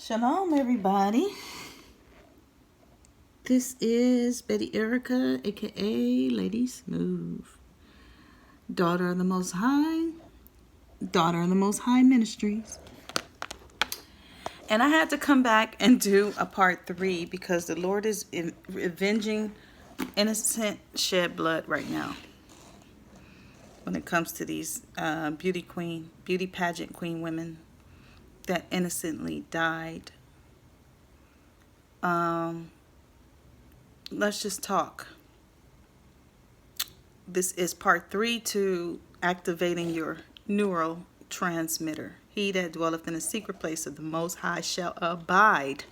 Shalom, everybody. This is Betty Erica, aka Lady Smooth, daughter of the Most High, daughter of the Most High Ministries. And I had to come back and do a part 3 because the Lord is avenging innocent shed blood right now when it comes to these beauty pageant queen women that innocently died. Let's just talk. This is part 3 to activating your neurotransmitter. He that dwelleth in the secret place of the Most High shall abide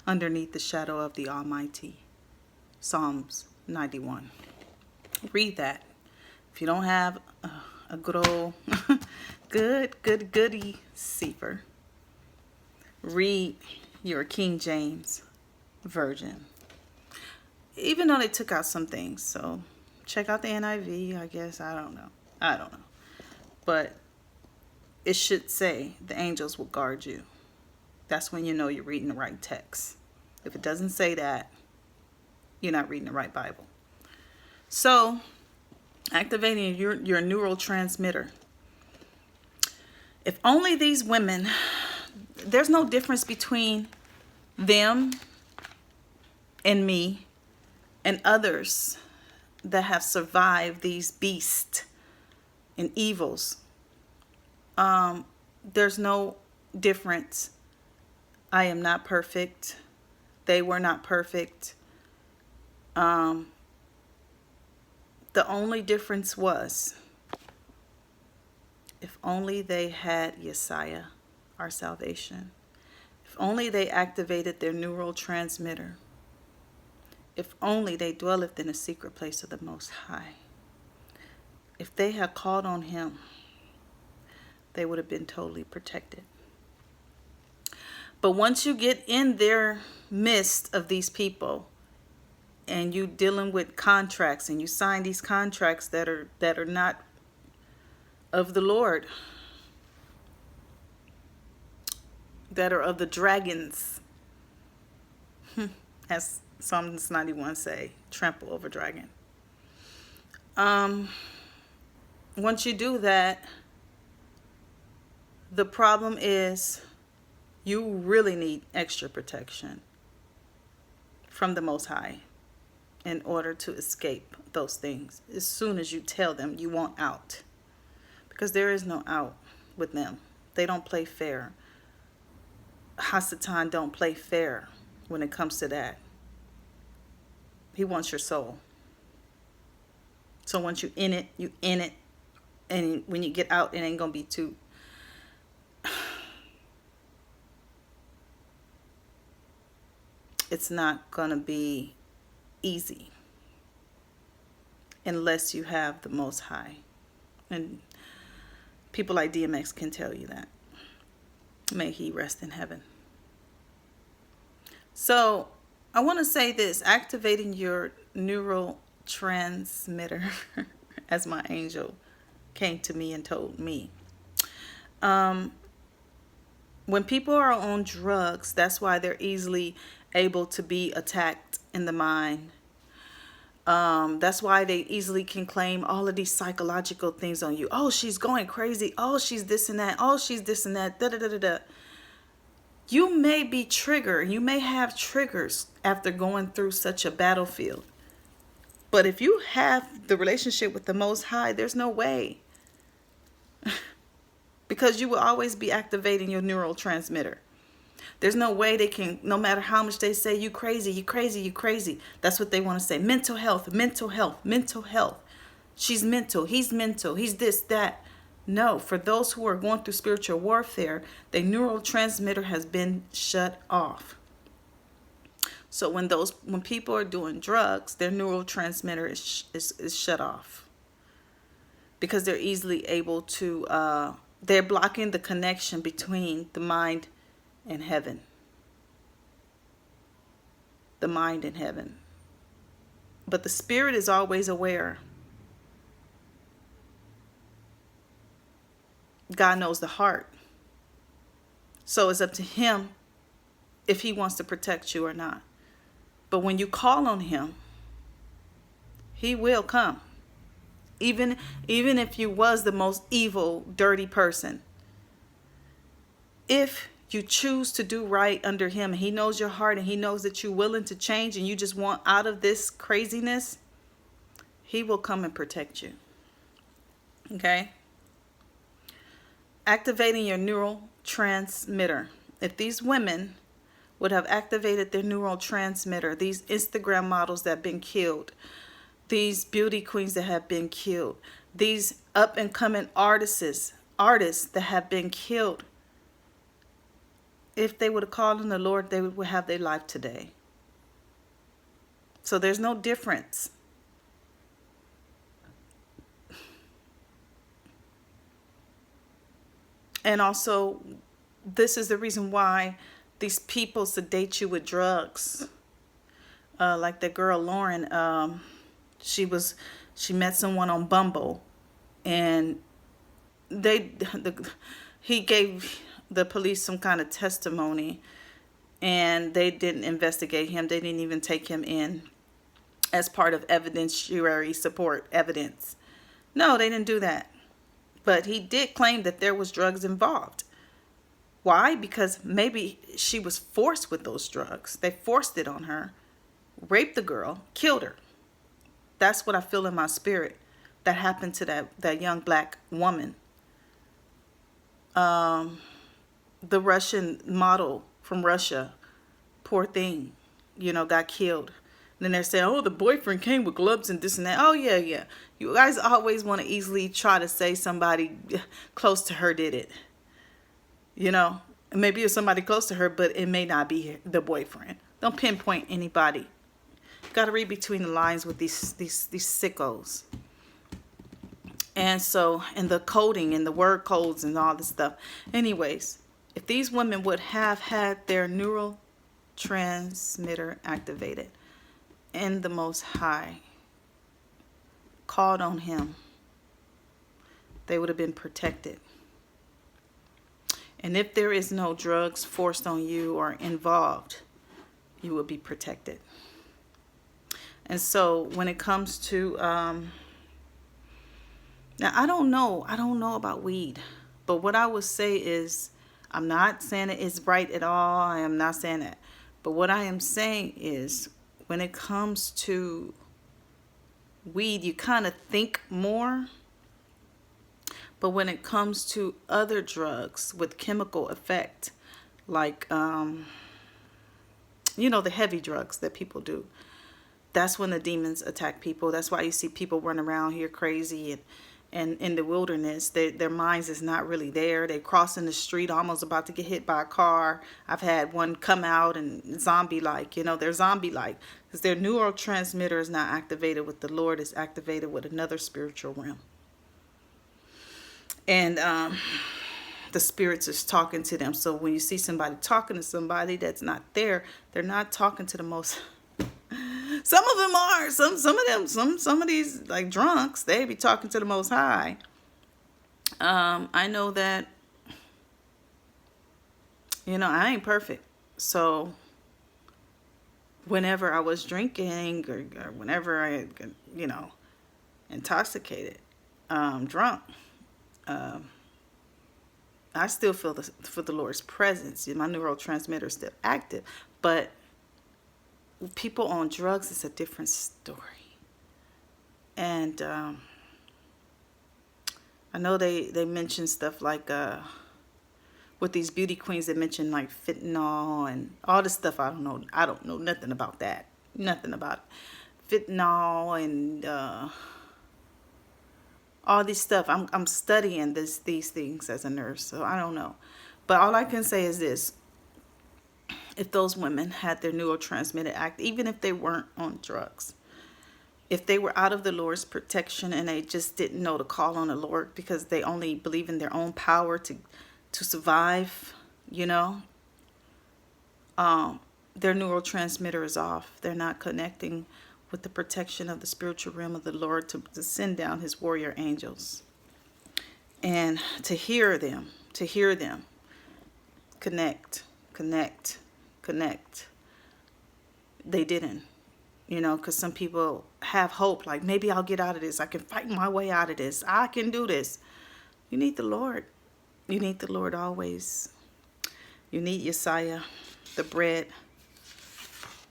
underneath the shadow of the Almighty. Psalms 91. Read that. If you don't have a good old goody Sefer, read your King James Version. Even though they took out some things, so check out the NIV, I guess. I don't know. But it should say the angels will guard you. That's when you know you're reading the right text. If it doesn't say that, you're not reading the right Bible. So, activating your neurotransmitter. If only these women, there's no difference between them and me and others that have survived these beasts and evils. There's no difference. I am not perfect. They were not perfect. The only difference was if only they had Yeshua, our salvation. If only they activated their neurotransmitter. If only they dwelleth in the secret place of the Most High. If they had called on Him, they would have been totally protected. But once you get in their midst of these people, and you dealing with contracts, and you sign these contracts that are not of the Lord, that are of the dragons, as Psalms 91 say, trample over dragon. Once you do that, the problem is you really need extra protection from the Most High in order to escape those things. As soon as you tell them you want out, because there is no out with them. They don't play fair. Hasatan don't play fair when it comes to that. He wants your soul. So once you in it, you in it. And when you get out, it ain't going to be too... It's not going to be easy unless you have the Most High. And people like DMX can tell you that. May he rest in heaven. So I want to say this, activating your neurotransmitter, as my angel came to me and told me. When people are on drugs, that's why they're easily able to be attacked in the mind. That's why they easily can claim all of these psychological things on you. Oh, she's going crazy. Oh, she's this and that. Oh, she's this and that. Da, da, da, da, da. You may be triggered. You may have triggers after going through such a battlefield. But if you have the relationship with the Most High, there's no way. Because you will always be activating your neurotransmitter. There's no way they can, no matter how much they say, you crazy, you crazy, you crazy. That's what they want to say. Mental health, mental health, mental health. She's mental, he's this, that. No, for those who are going through spiritual warfare, their neurotransmitter has been shut off. So when people are doing drugs, their neurotransmitter is shut off. Because they're easily able to, they're blocking the connection between the mind and heaven. The mind and heaven. But the spirit is always aware. God knows the heart. So it's up to Him if he wants to protect you or not. But when you call on him, he will come. Even if you was the most evil, dirty person. If you choose to do right under him, and he knows your heart, and he knows that you're willing to change, and you just want out of this craziness, he will come and protect you. Okay? Activating your neurotransmitter. If these women would have activated their neurotransmitter, these Instagram models that have been killed, these beauty queens that have been killed, these up and coming artists that have been killed, if they would have called on the Lord, they would have their life today. So there's no difference. And also, this is the reason why these people sedate you with drugs. Like the girl Lauren, she met someone on Bumble, and he gave the police some kind of testimony, and they didn't investigate him. They didn't even take him in as part of evidentiary support evidence. No, they didn't do that. But he did claim that there was drugs involved. Why? Because maybe she was forced with those drugs. They forced it on her, raped the girl, killed her. That's what I feel in my spirit that happened to that young black woman. The Russian model from Russia, poor thing, got killed. And then they're saying, oh, the boyfriend came with gloves and this and that. Oh, yeah. You guys always want to easily try to say somebody close to her did it. Maybe it's somebody close to her, but it may not be the boyfriend. Don't pinpoint anybody. Got to read between the lines with these sickos. And so, and the coding and the word codes and all this stuff. Anyways, if these women would have had their neurotransmitter activated in the Most High, called on him, they would have been protected. And if there is no drugs forced on you or involved, you will be protected. And so when it comes to, now I don't know about weed, but what I would say is, I'm not saying it is right at all. I am not saying that. But what I am saying is, when it comes to weed, you kind of think more. But when it comes to other drugs with chemical effect, like, the heavy drugs that people do, that's when the demons attack people. That's why you see people run around here crazy and in the wilderness. Their minds is not really there. They're crossing the street, almost about to get hit by a car. I've had one come out and zombie-like. They're zombie-like because their neurotransmitter is not activated with the Lord. It's activated with another spiritual realm. And the spirits is talking to them. So when you see somebody talking to somebody that's not there, they're not talking to the most. Some of them are. Some of these like drunks, they be talking to the Most High. I know that. I ain't perfect. So whenever I was drinking or whenever I, intoxicated, drunk. I still feel for the Lord's presence. My neurotransmitter is still active, but people on drugs is a different story. And I know they mention stuff like with these beauty queens, they mention like fentanyl and all this stuff. I don't know nothing about that. Nothing about it. Fentanyl and all this stuff. I'm studying these things as a nurse, so I don't know. But all I can say is this. If those women had their neurotransmitter act, even if they weren't on drugs, if they were out of the Lord's protection and they just didn't know to call on the Lord because they only believe in their own power to survive, their neurotransmitter is off. They're not connecting with the protection of the spiritual realm of the Lord to send down his warrior angels. And to hear them, connect, connect, they didn't. You know, because some people have hope, like maybe I'll get out of this. I can fight my way out of this. I can do this. You need the Lord. You need the Lord always. You need Yeshua, the bread,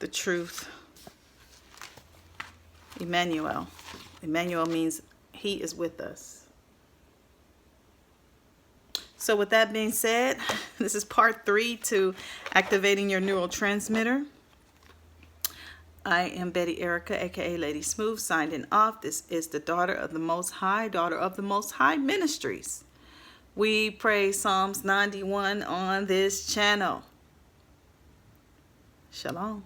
the truth. Emmanuel. Emmanuel means he is with us. So with that being said, this is part 3 to activating your neurotransmitter. I am Betty Erica, aka Lady Smooth, signing off. This is the daughter of the Most High Ministries. We pray Psalms 91 on this channel. Shalom.